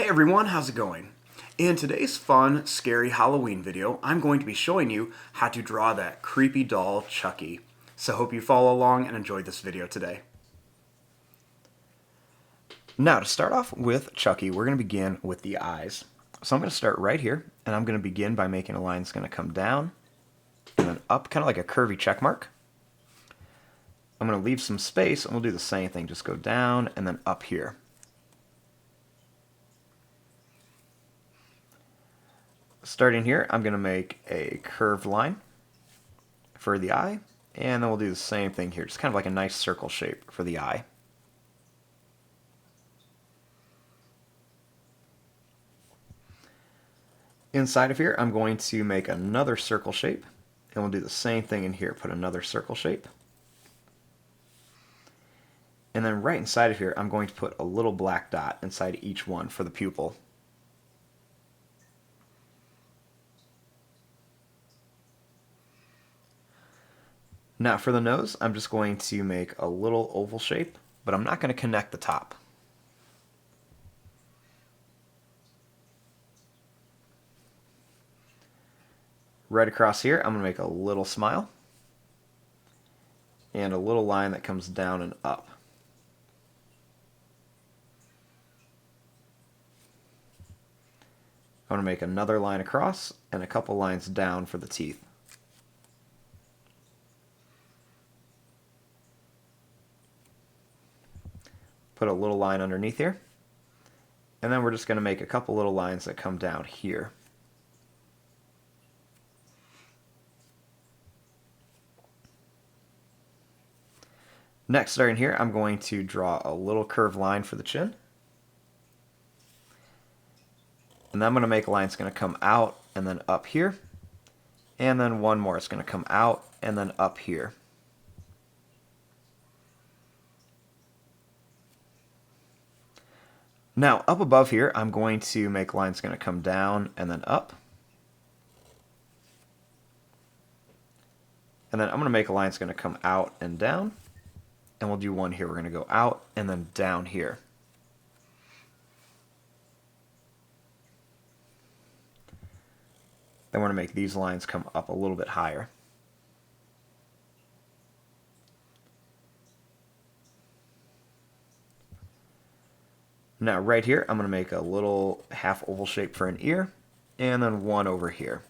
Hey everyone, how's it going? In today's fun, scary Halloween video, I'm going to be showing you how to draw that creepy doll, Chucky. So hope you follow along and enjoy this video today. Now to start off with Chucky, we're going to begin with the eyes. So I'm going to start right here, and I'm going to begin by making a line that's going to come down and then up, kind of like a curvy check mark. I'm going to leave some space, and we'll do the same thing, just go down and then up here. Starting here, I'm going to make a curved line for the eye, and then we'll do the same thing here, just kind of like a nice circle shape for the eye. Inside of here, I'm going to make another circle shape, and we'll do the same thing in here, put another circle shape. And then right inside of here, I'm going to put a little black dot inside each one for the pupil. Now for the nose, I'm just going to make a little oval shape, but I'm not going to connect the top. Right across here, I'm going to make a little smile and a little line that comes down and up. I'm going to make another line across and a couple lines down for the teeth. Put a little line underneath here, and then we're just going to make a couple little lines that come down here. Next, starting here, I'm going to draw a little curved line for the chin. And then I'm going to make a line that's going to come out and then up here. And then one more, it's going to come out and then up here. Now, up above here, I'm going to make lines going to come down and then up. And then I'm going to make a line that's going to come out and down. And we'll do one here. We're going to go out and then down here. Then we're going to make these lines come up a little bit higher. Now right here, I'm going to make a little half oval shape for an ear, and then one over here.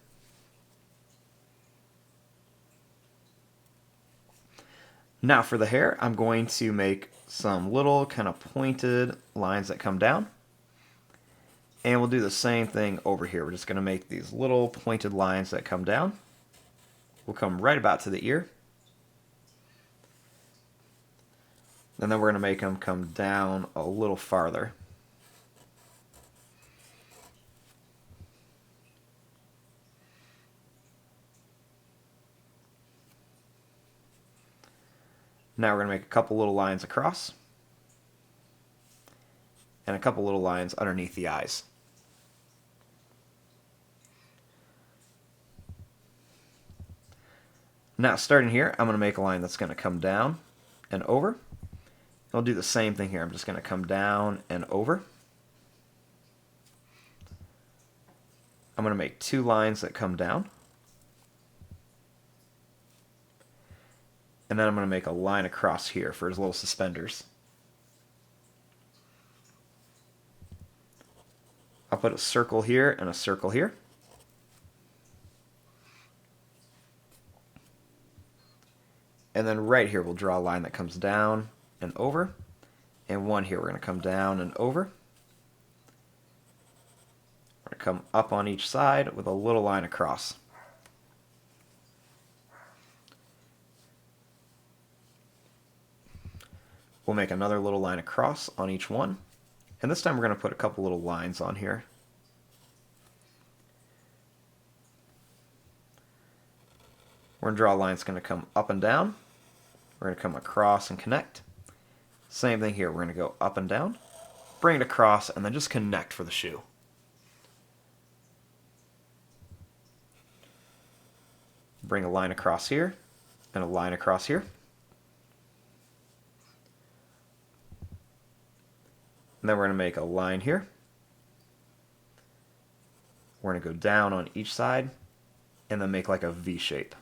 Now for the hair, I'm going to make some little kind of pointed lines that come down. And we'll do the same thing over here. We're just going to make these little pointed lines that come down. We'll come right about to the ear. And then we're going to make them come down a little farther. Now we're going to make a couple little lines across and a couple little lines underneath the eyes. Now starting here, I'm going to make a line that's going to come down and over. I'll do the same thing here. I'm just going to come down and over. I'm going to make two lines that come down. And then I'm going to make a line across here for his little suspenders. I'll put a circle here and a circle here. And then right here we'll draw a line that comes down and over. And one here we're going to come down and over. We're going to come up on each side with a little line across. We'll make another little line across on each one. And this time we're going to put a couple little lines on here. We're going to draw a line that's going to come up and down. We're going to come across and connect. Same thing here. We're going to go up and down, bring it across, and then just connect for the shoe. Bring a line across here and a line across here. And then we're going to make a line here We're going to go down on each side and then make like a V shape.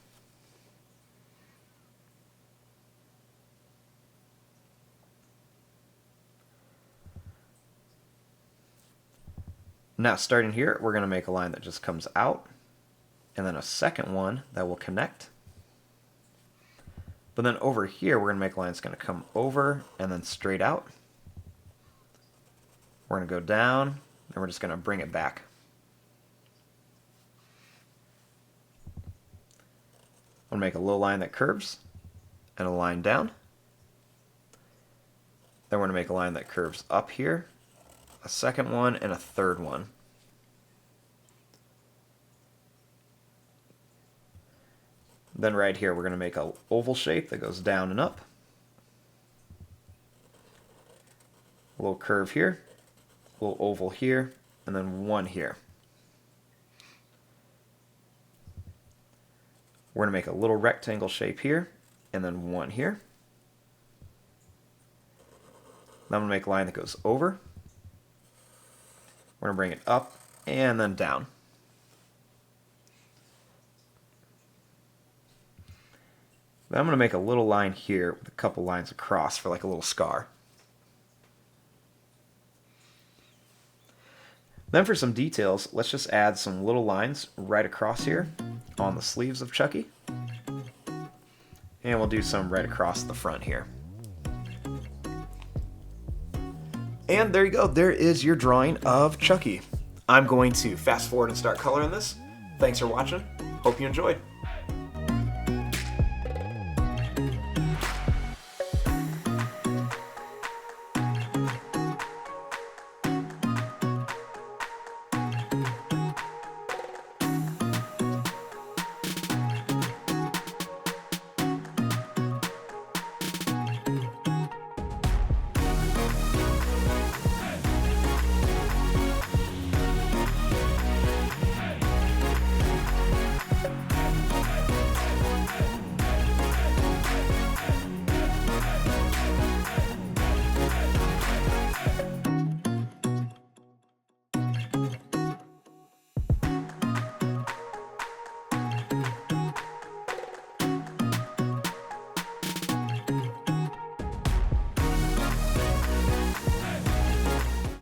Now starting here, we're going to make a line that just comes out, and then a second one that will connect. But then over here, we're going to make a line that's going to come over and then straight out. We're going to go down, and we're just going to bring it back. I'm going to make a little line that curves, and a line down. Then we're going to make a line that curves up here, a second one, and a third one. Then right here, we're going to make an oval shape that goes down and up. A little curve here, a little oval here, and then one here. We're going to make a little rectangle shape here, and then one here. Then I'm going to make a line that goes over. We're going to bring it up and then down. Then I'm going to make a little line here with a couple lines across for like a little scar. Then for some details, let's just add some little lines right across here on the sleeves of Chucky. And we'll do some right across the front here. And there you go, there is your drawing of Chucky. I'm going to fast forward and start coloring this. Thanks for watching, hope you enjoyed.